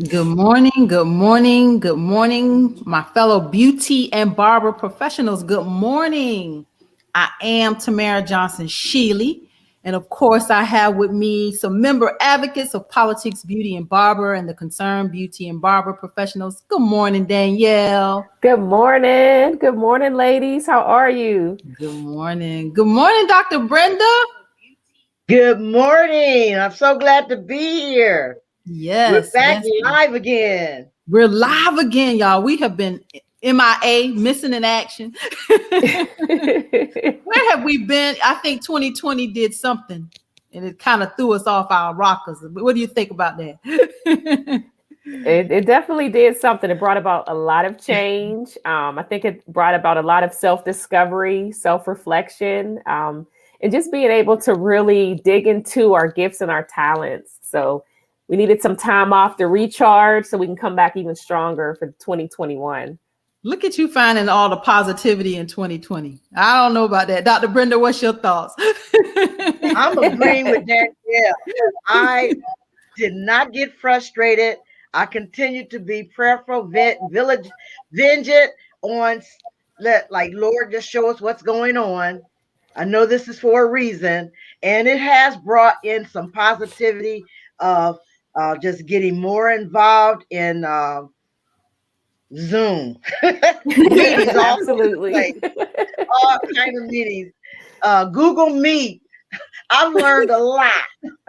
Good morning, good morning, good morning, my fellow beauty and barber professionals. Good morning. I am Tamara Johnson Sheely. And of course, I have with me some member advocates of politics, beauty, and barber, and the concerned beauty and barber professionals. Good morning, Danielle. Good morning. Good morning, ladies. How are you? Good morning. Good morning, Dr. Brenda. Good morning. I'm so glad to be here. We're Yes, back yes. live again. We're live again, y'all. We have been MIA, missing in action. Where have we been? I think 2020 did something and it kind of threw us off our rockers. What do you think about that? It definitely did something. It brought about a lot of change. I think it brought about a lot of self-discovery, self-reflection, and just being able to really dig into our gifts and our talents. So we needed some time off to recharge so we can come back even stronger for 2021. Look at you finding all the positivity in 2020. I don't know about that. Dr. Brenda, what's your thoughts? I'm agreeing with Danielle. I did not get frustrated. I continued to be prayerful, vengeant on like Lord, just show us what's going on. I know this is for a reason, and it has brought in some positivity of just getting more involved in Zoom meetings, Absolutely. all kind of meetings. Google Meet. I've learned a lot.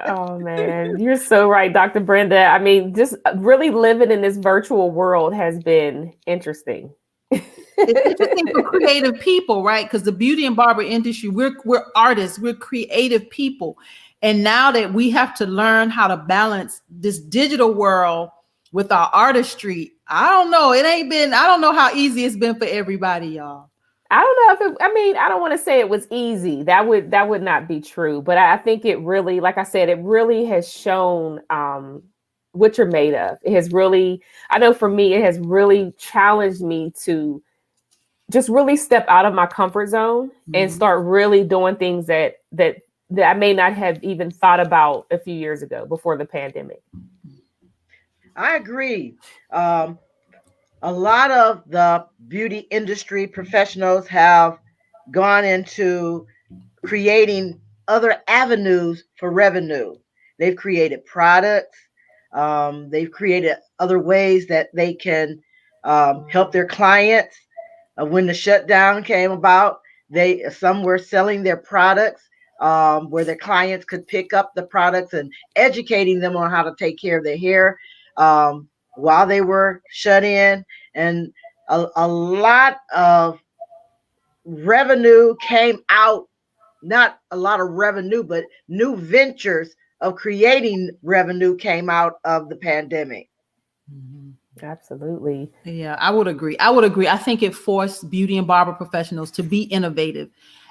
Oh man, you're so right, Dr. Brenda. I mean, just really living in this virtual world has been interesting. It's interesting for creative people, right? Because the beauty and barber industry, we're artists, we're creative people. And now that we have to learn how to balance this digital world with our artistry, I don't know. I don't know how easy it's been for everybody, y'all. I don't know if I mean, I don't want to say it was easy. That would not be true. But I think it really, like I said, it really has shown what you're made of. It has really, I know for me, it has really challenged me to just really step out of my comfort zone and start really doing things that I may not have even thought about a few years ago before the pandemic. I agree. A lot of the beauty industry professionals have gone into creating other avenues for revenue. They've created products. They've created other ways that they can help their clients. When the shutdown came about, some were selling their products where their clients could pick up the products and educating them on how to take care of their hair while they were shut in. And a lot of revenue came out, not a lot of revenue, but new ventures of creating revenue came out of the pandemic. Absolutely. Yeah, I would agree. I would agree. I think it forced beauty and barber professionals to be innovative.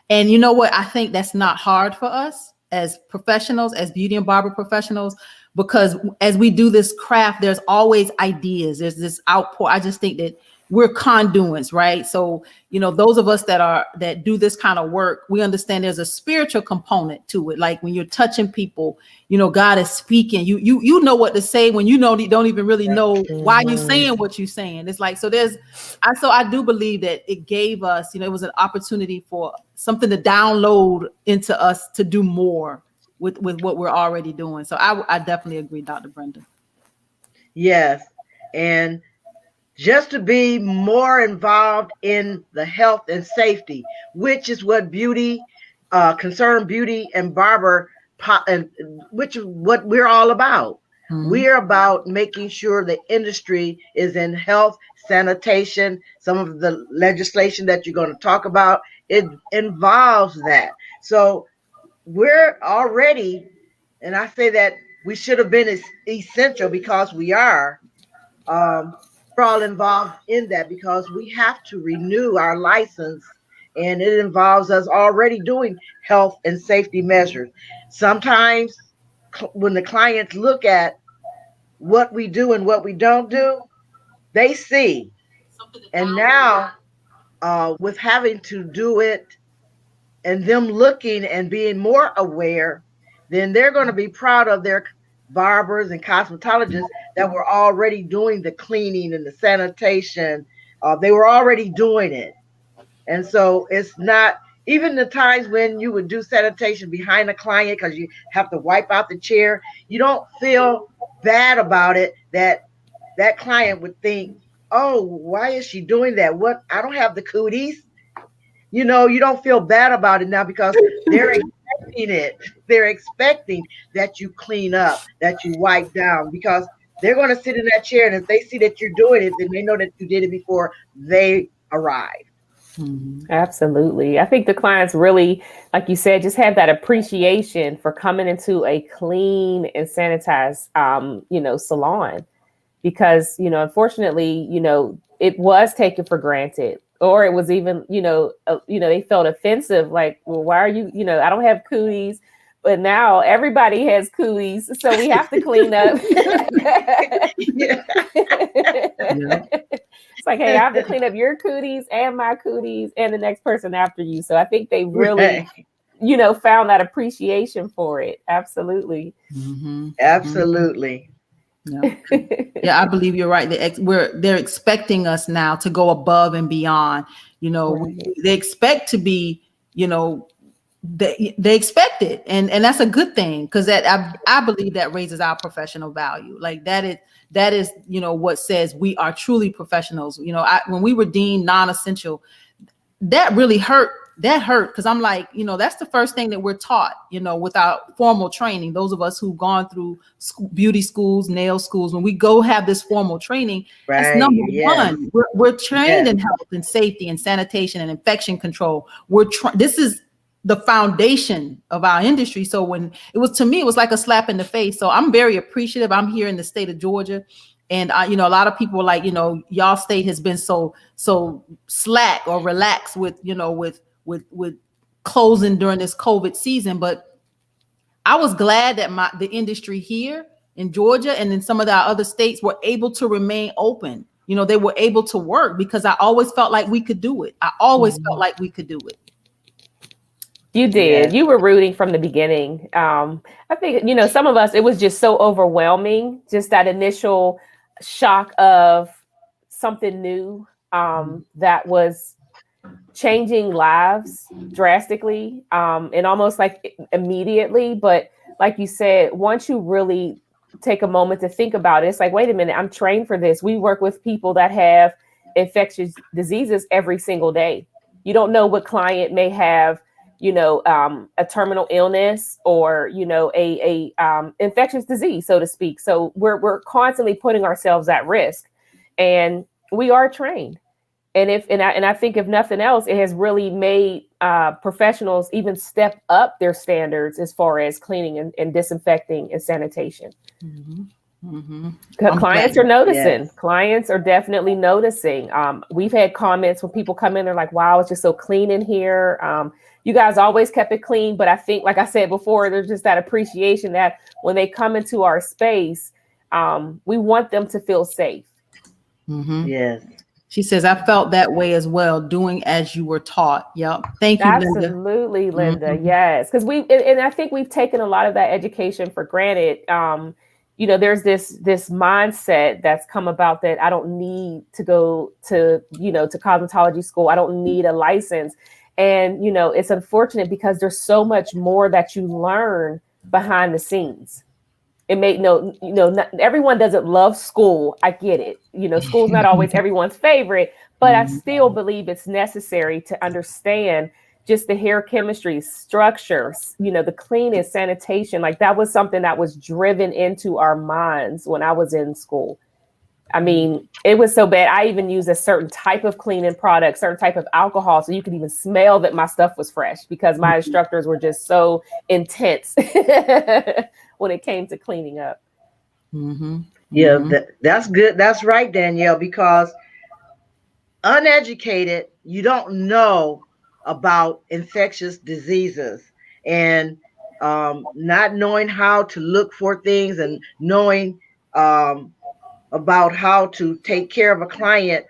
And you know what? I think that's not hard for us as professionals, as beauty and barber professionals, because as we do this craft, there's always ideas. There's this outpour. I just think that we're conduits, right? So, those of us that do this kind of work, we understand there's a spiritual component to it. Like when you're touching people, God is speaking. You know what to say when don't even really know why you're saying what you're saying. It's like, so I do believe that it gave us, it was an opportunity for something to download into us to do more with what we're already doing. So I definitely agree, Dr. Brenda. Yes. And just to be more involved in the health and safety, which is what concerned beauty and barber, which is what we're all about. We're about making sure the industry is in health, sanitation. Some of the legislation that you're going to talk about, it involves that. So we're already, and I say that we should have been essential because we are. We're all involved in that because we have to renew our license, and it involves us already doing health and safety measures. Sometimes when the clients look at what we do and what we don't do, they see. And now with having to do it and them looking and being more aware, then they're going to be proud of barbers and cosmetologists that were already doing the cleaning and the sanitation. They were already doing it. And so it's not even the times when you would do sanitation behind a client because you have to wipe out the chair, you don't feel bad about it that client would think, oh, why is she doing that? What? I don't have the cooties. You know, you don't feel bad about it now because they're expecting it. They're expecting that you clean up, that you wipe down, because they're going to sit in that chair. And if they see that you're doing it, then they know that you did it before they arrive. Absolutely. I think the clients really, like you said, just have that appreciation for coming into a clean and sanitized, salon, because, unfortunately, it was taken for granted, or it was even, they felt offensive. Like, well, why are you, I don't have cooties, but now everybody has cooties, so we have to clean up. Yeah. It's like, hey, I have to clean up your cooties and my cooties and the next person after you. So I think they really, found that appreciation for it. Absolutely. Absolutely. Yeah. Yeah, I believe you're right. They're expecting us now to go above and beyond. They expect to be, they expect it, and that's a good thing, because I believe that raises our professional value. Like that is what says we are truly professionals. When we were deemed non-essential, that really hurt. That hurt, because I'm like, that's the first thing that we're taught, without formal training. Those of us who've gone through beauty schools, nail schools, when we go have this formal training, that's number one. We're trained in health and safety and sanitation and infection control. This is the foundation of our industry. So when it was, to me, it was like a slap in the face. So I'm very appreciative. I'm here in the state of Georgia. And a lot of people are like, y'all state has been so slack or relaxed with closing during this COVID season. But I was glad that the industry here in Georgia and in some of our other states were able to remain open. They were able to work, because I always felt like we could do it. I always felt like we could do it. You did. Yes. You were rooting from the beginning. I think, some of us, it was just so overwhelming, just that initial shock of something new that was changing lives drastically and almost like immediately. But like you said, once you really take a moment to think about it, it's like, wait a minute, I'm trained for this. We work with people that have infectious diseases every single day. You don't know what client may have, a terminal illness or, a infectious disease, so to speak. So we're constantly putting ourselves at risk, and we are trained. And I think if nothing else, it has really made professionals even step up their standards as far as cleaning and disinfecting and sanitation. Clients are noticing. Yes. Clients are definitely noticing. We've had comments when people come in, they're like, wow, it's just so clean in here. You guys always kept it clean. But I think, like I said before, there's just that appreciation that when they come into our space, we want them to feel safe. Yes. She says, I felt that way as well, doing as you were taught. Yep. Thank you, Linda. Absolutely, Linda. Yes. Because and I think we've taken a lot of that education for granted. There's this mindset that's come about that I don't need to go to cosmetology school. I don't need a license. And, it's unfortunate because there's so much more that you learn behind the scenes. It may not everyone doesn't love school. I get it. School's not always everyone's favorite, but I still believe it's necessary to understand just the hair chemistry, structure, the clean and sanitation. Like that was something that was driven into our minds when I was in school. I mean, it was so bad. I even used a certain type of cleaning product, certain type of alcohol, so you could even smell that my stuff was fresh, because my instructors were just so intense when it came to cleaning up. Yeah, that's good. That's right, Danielle, because uneducated, you don't know about infectious diseases, and not knowing how to look for things and knowing about how to take care of a client,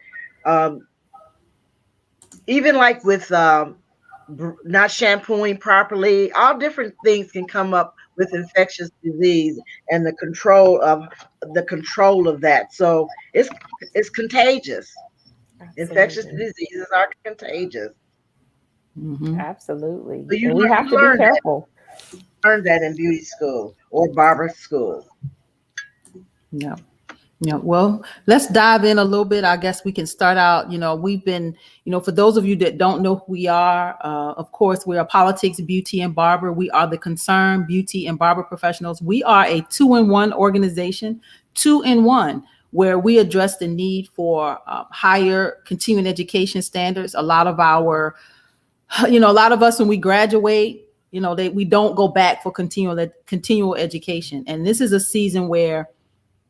even like with not shampooing properly, all different things can come up with infectious disease and the control of that. So it's contagious. Infectious Absolutely. diseases are contagious. Mhm. Absolutely. So And we have you to be learn that. careful. Learn that in beauty school or barber school. Yeah. Yeah, well, let's dive in a little bit. I guess we can start out. We've been, for those of you that don't know who we are, of course, we are Politics, Beauty, and Barber. We are the Concerned Beauty and Barber Professionals. We are a two-in-one organization, two-in-one, where we address the need for higher continuing education standards. A lot of us, when we graduate, we don't go back for continual education. And this is a season where,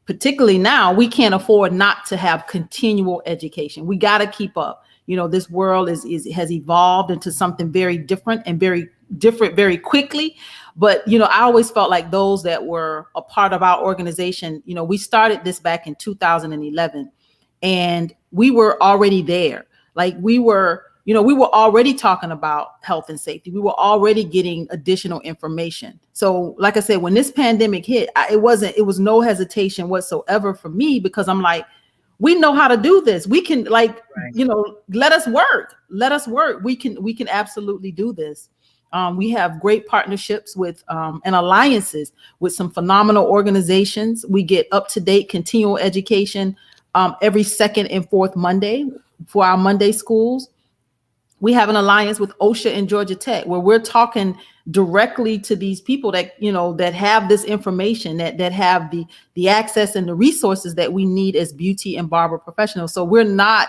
particularly now, we can't afford not to have continual education. We got to keep up. This world has evolved into something very different and very different very quickly. But I always felt like those that were a part of our organization, we started this back in 2011, and we were already there. Like we were already talking about health and safety. We were already getting additional information. So, like I said, when this pandemic hit, it was no hesitation whatsoever for me, because I'm like, we know how to do this. We can, Right. let us work. Let us work. We can absolutely do this. We have great partnerships with and alliances with some phenomenal organizations. We get up-to-date continual education every second and fourth Monday for our Monday schools. We have an alliance with OSHA and Georgia Tech, where we're talking directly to these people that have this information, that have the access and the resources that we need as beauty and barber professionals. So we're not,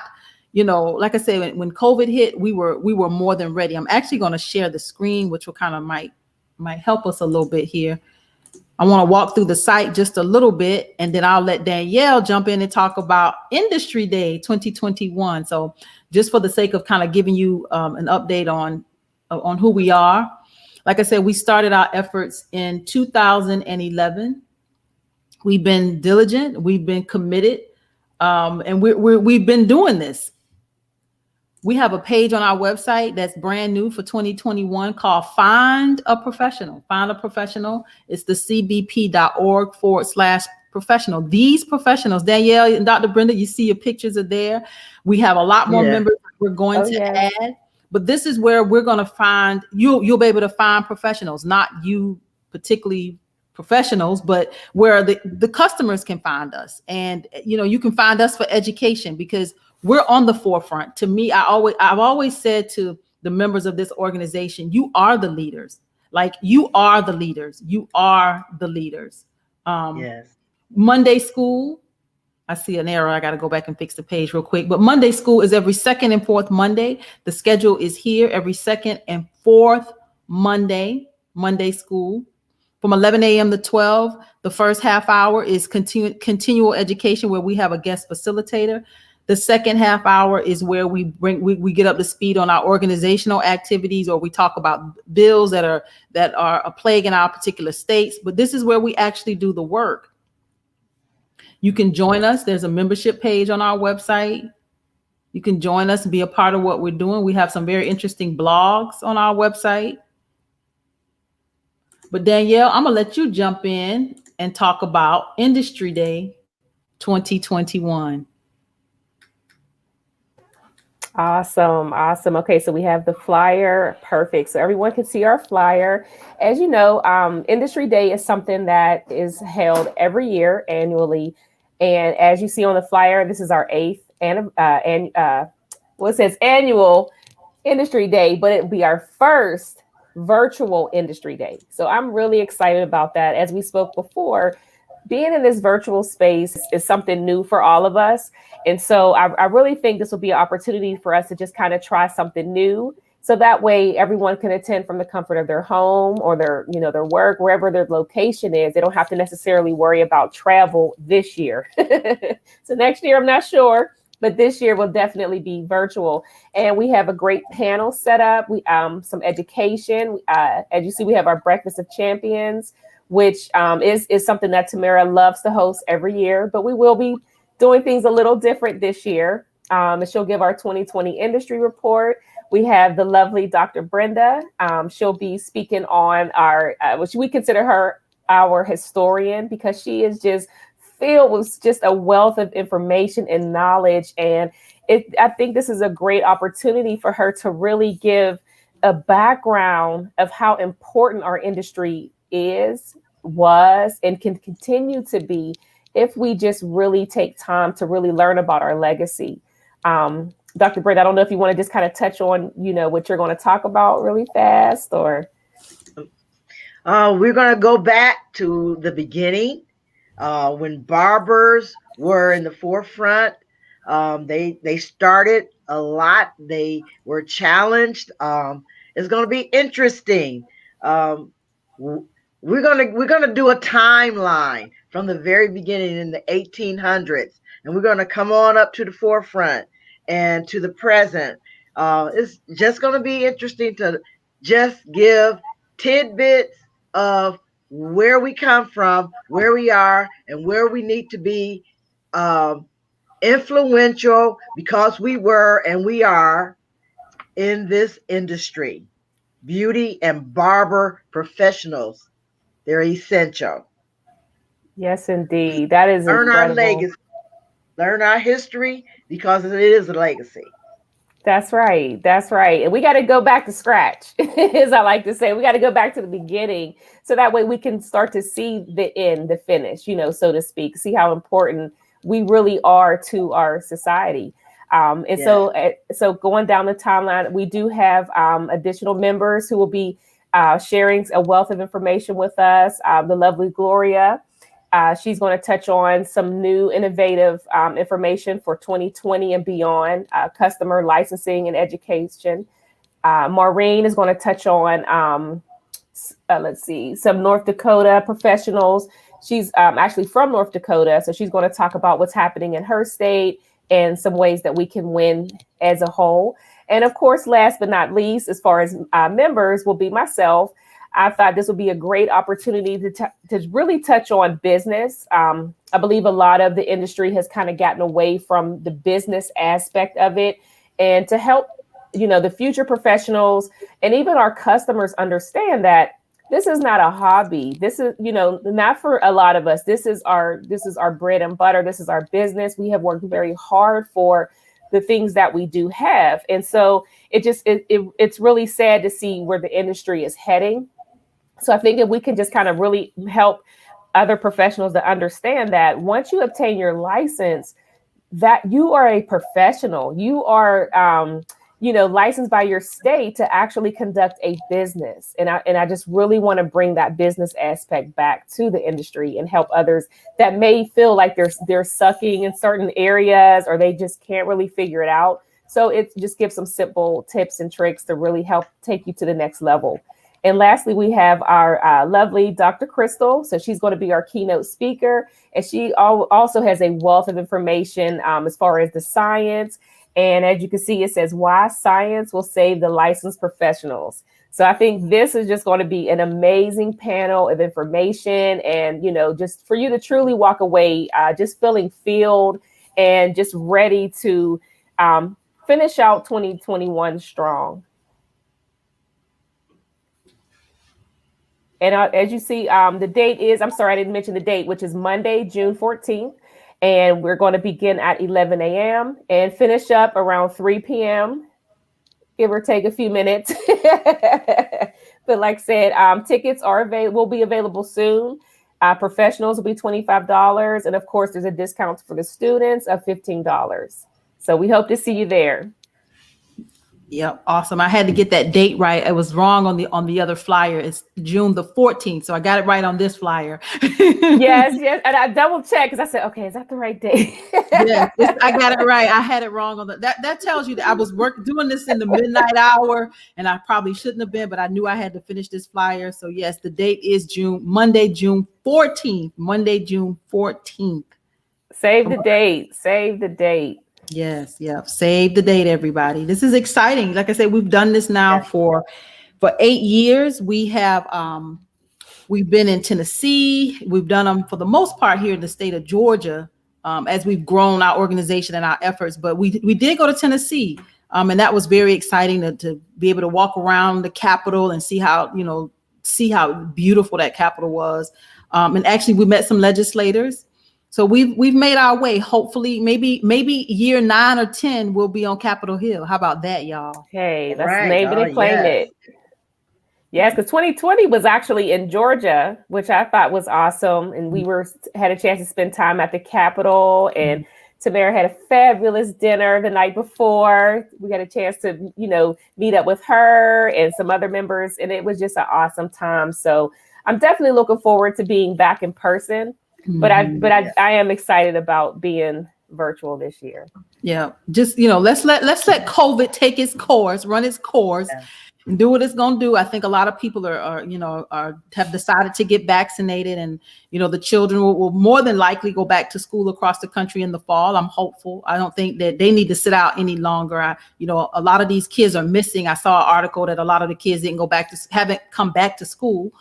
like I said, when COVID hit, we were more than ready. I'm actually going to share the screen, which will kind of might help us a little bit here. I want to walk through the site just a little bit, and then I'll let Danielle jump in and talk about Industry Day 2021. So just for the sake of kind of giving you an update on who we are. Like I said, we started our efforts in 2011. We've been diligent, we've been committed, and we've been doing this. We have a page on our website that's brand new for 2021 called Find a Professional. Find a Professional. It's the cbp.org/professional. These professionals, Danielle and Dr. Brenda, you see your pictures are there. We have a lot more Yeah. members we're going Oh, to yes. add. But this is where we're going to find, you'll be able to find professionals, not you particularly professionals, but where the customers can find us. And, you can find us for education, because we're on the forefront. To me, I've always said to the members of this organization, you are the leaders. Like, you are the leaders. You are the leaders. Yes. Monday school. I see an error. I got to go back and fix the page real quick. But Monday school is every second and fourth Monday. The schedule is here every second and fourth Monday school. From 11 a.m. to 12, the first half hour is continual education, where we have a guest facilitator. The second half hour is where we get up to speed on our organizational activities, or we talk about bills that are a plague in our particular states. But this is where we actually do the work. You can join us. There's a membership page on our website. You can join us and be a part of what we're doing. We have some very interesting blogs on our website. But Danielle, I'm gonna let you jump in and talk about Industry Day 2021. Awesome. Awesome. Okay, so we have the flyer. Perfect. So everyone can see our flyer. As you know, Industry Day is something that is held every year annually. And as you see on the flyer, this is our eighth it says annual Industry Day, but it'll be our first virtual Industry Day. So I'm really excited about that. As we spoke before, being in this virtual space is something new for all of us. And so I really think this will be an opportunity for us to just kind of try something new. So that way everyone can attend from the comfort of their home or their work, wherever their location is. They don't have to necessarily worry about travel this year. So next year, I'm not sure, but this year will definitely be virtual. And we have a great panel set up. We some education. As you see, we have our Breakfast of Champions, which is something that Tamara loves to host every year. But we will be doing things a little different this year. And she'll give our 2020 industry report. we have the lovely Dr. Brenda. She'll be speaking on our, which we consider her our historian, because she is just filled with just a wealth of information and knowledge. And I think this is a great opportunity for her to really give a background of how important our industry was, and can continue to be if we just really take time to really learn about our legacy. Dr. Brett, I don't know if you want to just kind of touch on, what you're going to talk about really fast, or. We're going to go back to the beginning, when barbers were in the forefront. They started a lot. They were challenged. It's going to be interesting. We're gonna do a timeline from the very beginning in the 1800s, and we're gonna come on up to the forefront and to the present. It's just gonna be interesting to just give tidbits of where we come from, where we are, and where we need to be influential, because we were and we are in this industry. Beauty and barber professionals. They're essential. Yes, indeed. That is Learn incredible. our legacy. Learn our history, because it is a legacy. That's right. That's right. And we got to go back to scratch, as I like to say. We got to go back to the beginning, so that way we can start to see the end, the finish, so to speak, see how important we really are to our society. So going down the timeline, we do have additional members who will be sharing a wealth of information with us. The lovely Gloria. She's going to touch on some new innovative information for 2020 and beyond, customer licensing and education. Maureen is going to touch on, some North Dakota professionals. She's actually from North Dakota, so she's going to talk about what's happening in her state and some ways that we can win as a whole. And of course, last but not least, as far as members, will be myself. I thought this would be a great opportunity to really touch on business. I believe a lot of the industry has kind of gotten away from the business aspect of it, and to help, the future professionals and even our customers understand that this is not a hobby. This is, not for a lot of us. This is our bread and butter. This is our business. We have worked very hard for the things that we do have. And so it's really sad to see where the industry is heading. So I think if we can just kind of really help other professionals to understand that once you obtain your license, that you are a professional, you are, licensed by your state to actually conduct a business. And I just really want to bring that business aspect back to the industry and help others that may feel like they're sucking in certain areas, or they just can't really figure it out. So it just gives some simple tips and tricks to really help take you to the next level. And lastly, we have our lovely Dr. Crystal. So she's going to be our keynote speaker. And she also has a wealth of information as far as the science. And as you can see, it says why science will save the licensed professionals. So I think this is just going to be an amazing panel of information, and, just for you to truly walk away just feeling filled and just ready to finish out 2021 strong. And as you see, the date is, I'm sorry, I didn't mention the date, which is Monday, June 14th. And we're going to begin at 11 a.m. and finish up around 3 p.m., give or take a few minutes. But like I said, tickets will be available soon. Professionals will be $25. And of course, there's a discount for the students of $15. So we hope to see you there. Yep, awesome. I had to get that date right. I was wrong on the other flyer. It's June the 14th, so I got it right on this flyer. Yes, and I double checked because I said, okay, is that the right date? Yes, I got it right. I had it wrong on that tells you that I was doing this in the midnight hour, and I probably shouldn't have been, but I knew I had to finish this flyer. So yes, the date is Monday, June 14th. Monday, June 14th. Save the date. Save the date. Yes, save the date, everybody. This is exciting. Like I said, we've done this now for 8 years. We have we've been in Tennessee. We've done them for the most part here in the state of Georgia, as we've grown our organization and our efforts. But we did go to Tennessee And that was very exciting to be able to walk around the Capitol and see how beautiful that Capitol was. And actually, we met some legislators. So we've made our way. Hopefully, maybe year 9 or 10 we'll be on Capitol Hill. How about that, y'all? Hey, let's Right. name it and claim it. Yes, because 2020 was actually in Georgia, which I thought was awesome, and we had a chance to spend time at the Capitol. And Tamara had a fabulous dinner the night before. We got a chance to, meet up with her and some other members, and it was just an awesome time. So I'm definitely looking forward to being back in person. But I am excited about being virtual this year. Yeah, just let's let COVID take its course, run its course, and do what it's gonna do. I think a lot of people have decided to get vaccinated, and the children will more than likely go back to school across the country in the fall. I'm hopeful. I don't think that they need to sit out any longer. A lot of these kids are missing. I saw an article that a lot of the kids haven't come back to school.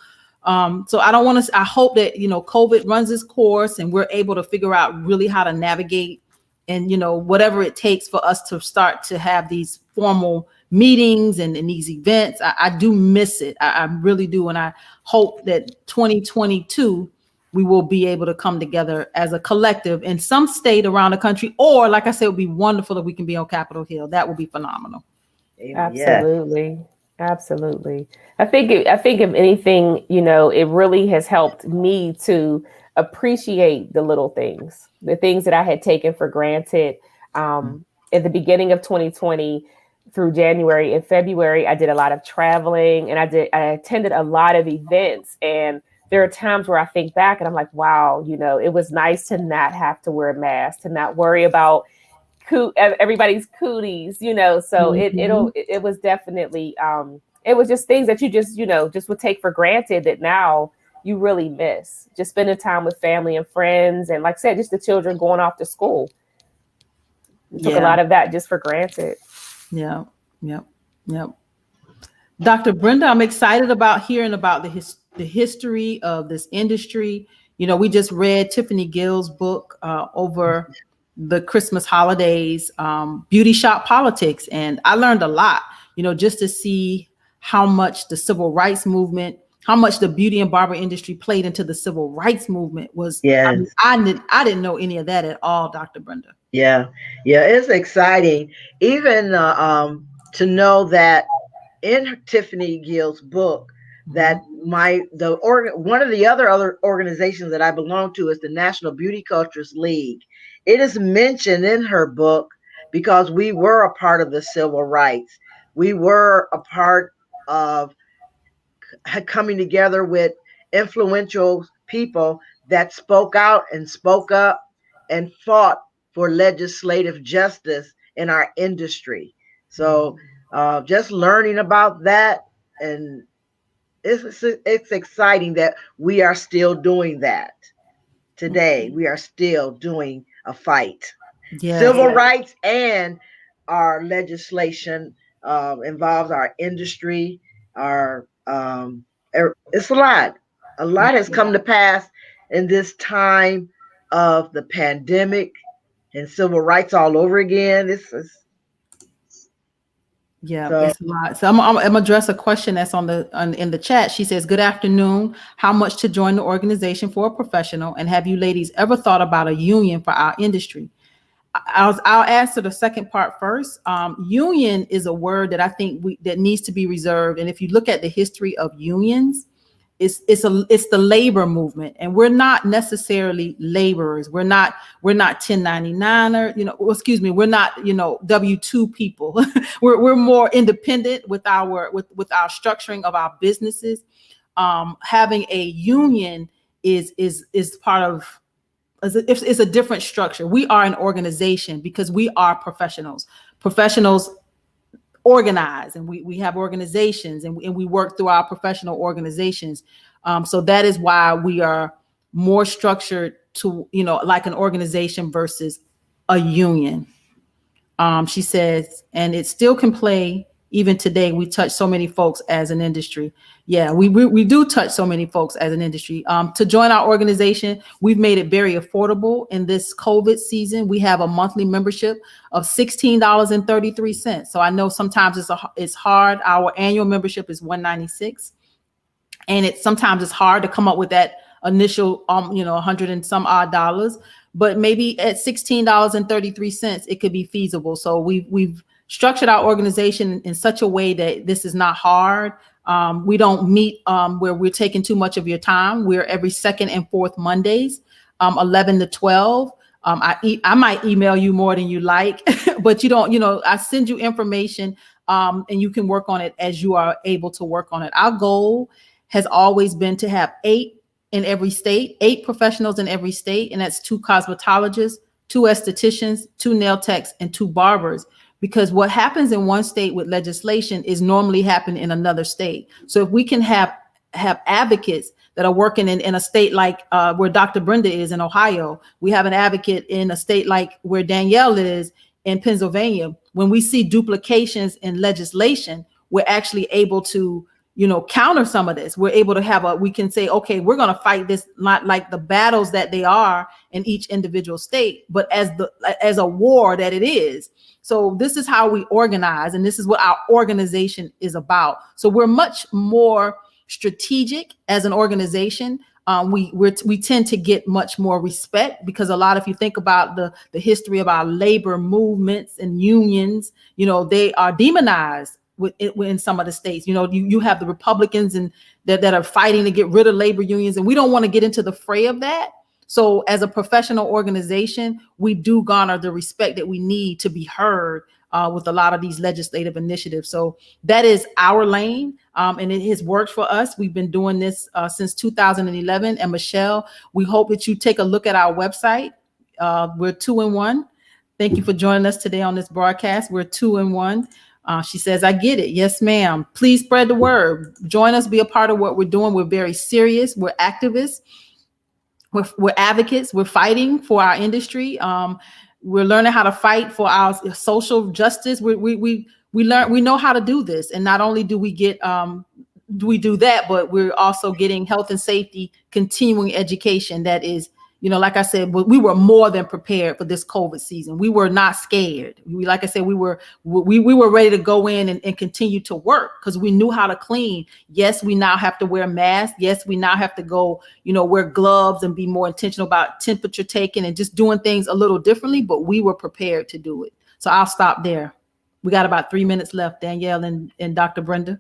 So I hope that, COVID runs its course and we're able to figure out really how to navigate and, whatever it takes for us to start to have these formal meetings and these events. I do miss it. I really do. And I hope that 2022, we will be able to come together as a collective in some state around the country, or like I said, it would be wonderful if we can be on Capitol Hill. That would be phenomenal. Absolutely. Yeah. Absolutely. I think if anything, it really has helped me to appreciate the little things, the things that I had taken for granted. At the beginning of 2020 through January and February, I did a lot of traveling and I attended a lot of events. And there are times where I think back and I'm like, wow, it was nice to not have to wear a mask, to not worry about everybody's cooties, so it was definitely it was just things that you just would take for granted that now you really miss, just spending time with family and friends, and like I said, just the children going off to school. Took a lot of that just for granted. Yep. Dr. Brenda, I'm excited about hearing about the history of this industry. We just read Tiffany Gill's book over the Christmas holidays, Beauty Shop Politics. And I learned a lot, just to see how much the civil rights movement, how much the beauty and barber industry played into the civil rights movement was. Yes. I didn't know any of that at all, Dr. Brenda. Yeah, it's exciting. Even to know that in Tiffany Gill's book, that one of the other organizations that I belong to is the National Beauty Cultures League. It is mentioned in her book because we were a part of the civil rights. We were a part of coming together with influential people that spoke out and spoke up and fought for legislative justice in our industry. So just learning about that, and it's exciting that we are still doing that today. We are still doing a fight. Yes. Civil rights and our legislation involves our industry. It's a lot. A lot has come to pass in this time of the pandemic and civil rights all over again. It's a lot. So I'm gonna address a question that's in the chat. She says, "Good afternoon. How much to join the organization for a professional? And have you ladies ever thought about a union for our industry?" I'll answer the second part first. Union is a word that I think that needs to be reserved. And if you look at the history of unions, it's the labor movement, and we're not necessarily laborers. We're not 1099 we're not W-2 people. we're more independent with our structuring of our businesses. Having a union is part of. It's a different structure. We are an organization because we are professionals. Professionals organize, and we have organizations, and we work through our professional organizations. So that is why we are more structured to, like an organization versus a union. She says, and it still can play even today, we touch so many folks as an industry. Yeah, we do touch so many folks as an industry. To join our organization, we've made it very affordable in this COVID season. We have a monthly membership of $16.33. So I know sometimes it's hard. Our annual membership is $196, and sometimes it's hard to come up with that initial 100 and some odd dollars, but maybe at $16.33 it could be feasible. So we've structured our organization in such a way that this is not hard. We don't meet where we're taking too much of your time. We're every second and fourth Mondays, 11 to 12. I might email you more than you like, but you don't, I send you information, and you can work on it as you are able to work on it. Our goal has always been to have 8 professionals in every state. And that's 2 cosmetologists, 2 estheticians, 2 nail techs, and 2 barbers. Because what happens in one state with legislation is normally happen in another state. So if we can have advocates that are working in a state like where Dr. Brenda is in Ohio, we have an advocate in a state like where Danielle is in Pennsylvania. When we see duplications in legislation, we're actually able to counter some of this. We're able to we can say, okay, we're going to fight this, not like the battles that they are in each individual state, but as a war that it is. So this is how we organize, and this is what our organization is about. So we're much more strategic as an organization. We tend to get much more respect because if you think about the history of our labor movements and unions, they are demonized in some of the states. You have the Republicans and that are fighting to get rid of labor unions, and we don't want to get into the fray of that. So as a professional organization, we do garner the respect that we need to be heard with a lot of these legislative initiatives. So that is our lane, and it has worked for us. We've been doing this since 2011. And Michelle, we hope that you take a look at our website. We're 2-in-1. Thank you for joining us today on this broadcast. We're 2-in-1. She says, I get it. Yes, ma'am. Please spread the word. Join us, be a part of what we're doing. We're very serious. We're activists. We're advocates. We're fighting for our industry. We're learning how to fight for our social justice. We know how to do this. And not only do we do that, but we're also getting health and safety, continuing education that is, like I said, we were more than prepared for this COVID season. We were not scared. Like I said, we were ready to go in and continue to work because we knew how to clean. Yes, we now have to wear masks. Yes, we now have to go, wear gloves and be more intentional about temperature taking and just doing things a little differently, but we were prepared to do it. So I'll stop there. We got about 3 minutes left, Danielle and Dr. Brenda.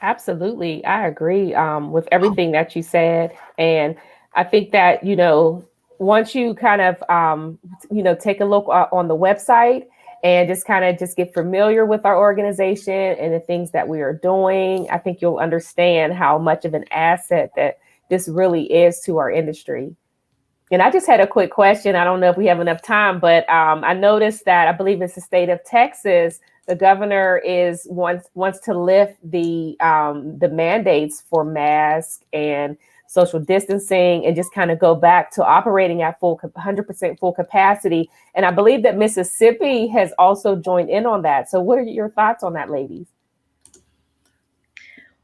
Absolutely. I agree with everything that you said. And I think that, once you kind of, take a look on the website and just get familiar with our organization and the things that we are doing, I think you'll understand how much of an asset that this really is to our industry. And I just had a quick question. I don't know if we have enough time, but I noticed that I believe it's the state of Texas. The governor wants to lift the mandates for masks and social distancing and just kind of go back to operating at 100% full capacity. And I believe that Mississippi has also joined in on that. So what are your thoughts on that, ladies?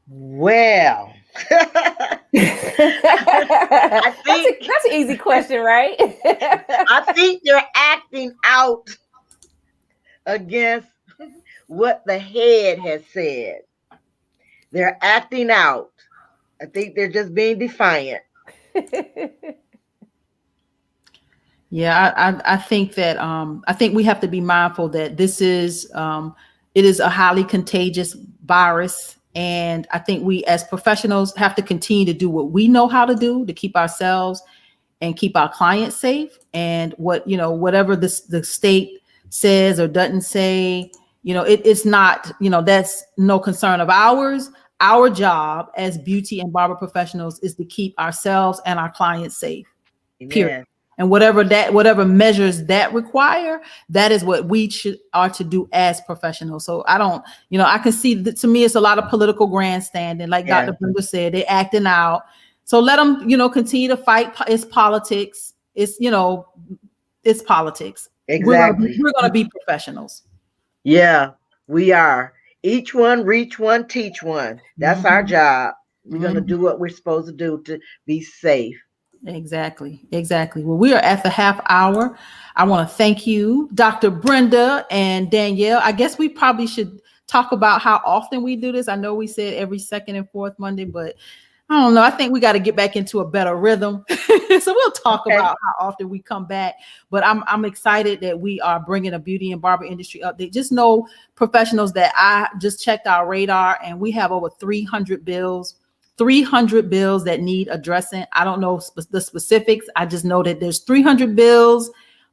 Well, I think that's an easy question, right? I think they're acting out against what the head has said. They're acting out. I think they're just being defiant. Yeah, I think that I think we have to be mindful that this is it is a highly contagious virus, and I think we as professionals have to continue to do what we know how to do to keep ourselves and keep our clients safe. And whatever the state says or doesn't say, it's not, that's no concern of ours. Our job as beauty and barber professionals is to keep ourselves and our clients safe. Amen. Period. And whatever measures that require, that is what we are to do as professionals. So I don't, I can see that to me, it's a lot of political grandstanding. Like Dr. Brenda said, they're acting out. So let them, continue to fight. It's politics. It's politics. Exactly. We're going to be professionals. Yeah. We are. Each one, reach one, teach one. That's our Mhm. job. We're going to Mhm. do what we're supposed to do to be safe. Exactly. Exactly. Well, we are at the half hour. I want to thank you, Dr. Brenda and Danielle. I guess we probably should talk about how often we do this. I know we said every second and fourth Monday, but I don't know. I think we got to get back into a better rhythm. So we'll talk Okay. about how often we come back. But I'm excited that we are bringing a beauty and barber industry update. Just know, professionals, that I just checked our radar and we have over 300 bills. 300 bills that need addressing. I don't know the specifics. I just know that there's 300 bills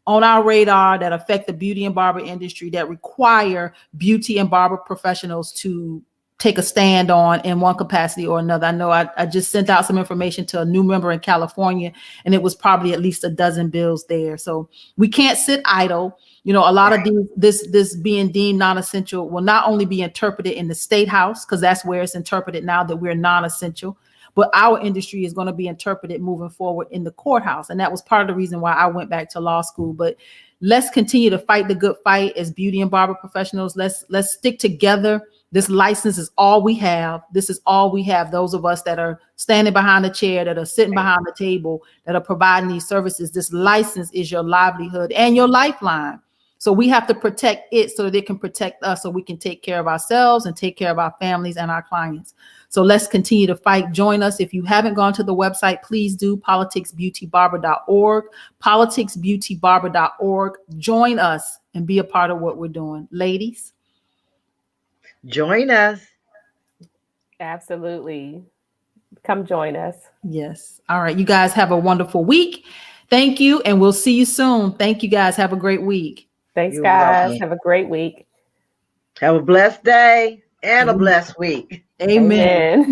on our radar that affect the beauty and barber industry that require beauty and barber professionals to take a stand on in one capacity or another. I know I just sent out some information to a new member in California, and it was probably at least a dozen bills there. So we can't sit idle. You know, a lot of this being deemed non-essential will not only be interpreted in the state house, because that's where it's interpreted now that we're non-essential, but our industry is going to be interpreted moving forward in the courthouse. And that was part of the reason why I went back to law school. But let's continue to fight the good fight as beauty and barber professionals. Let's stick together. This license is all we have. This is all we have. Those of us that are standing behind the chair, that are sitting behind the table, that are providing these services, this license is your livelihood and your lifeline. So we have to protect it so that it can protect us, so we can take care of ourselves and take care of our families and our clients. So let's continue to fight. Join us. If you haven't gone to the website, please do. politicsbeautybarber.org, politicsbeautybarber.org. Join us and be a part of what we're doing. Ladies. Join us. Absolutely. Come join us. Yes. All right. You guys have a wonderful week. Thank you. And we'll see you soon. Thank you guys. Have a great week. Thanks, You're guys. welcome. Have a great week. Have a blessed day and a blessed week. Amen. Amen.